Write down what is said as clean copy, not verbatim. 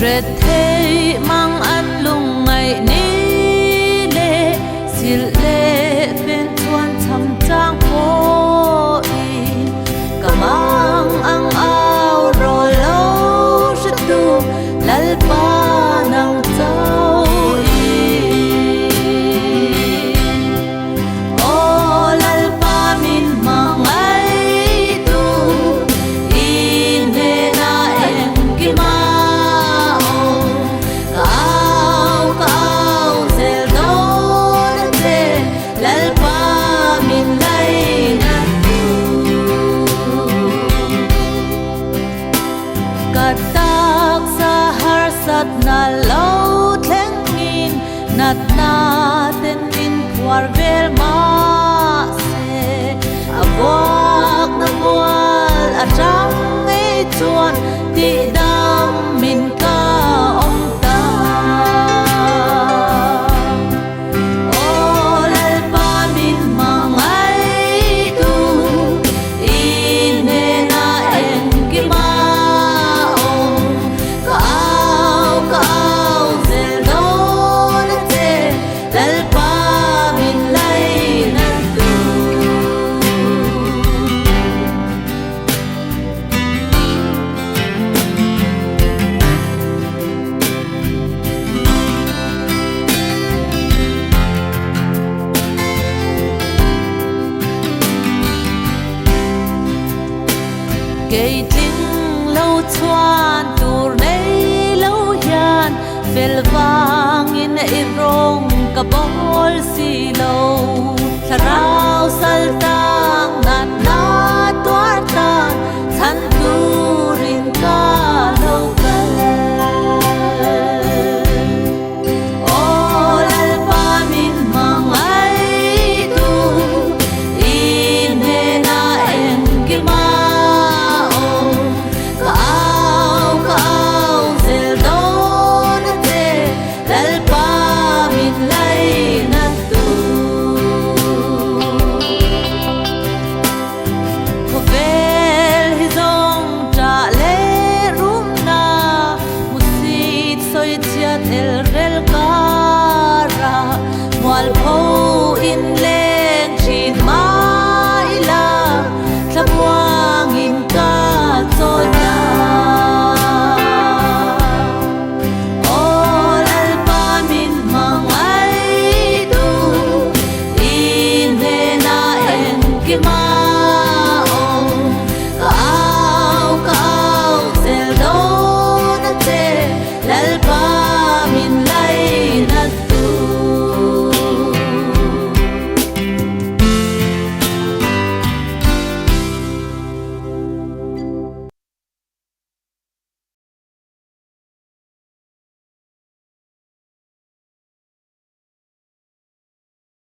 red thei mang an lung ngai ni le sil le pen chuan cham chang po i kamang ang au ro lo shtu lal pa nang chau i o lal pa min mangai tu i ne na em ki ma katak sa harsat na lo thlengin nat na ten min puar vel ma se awak na wal atang ei chuan ti dam min ka om ta o lal pa min mangai tu in ne na en ki ma cây trinh lâu chuan tur nei lâu hian vel wangin i rong ka bol si lo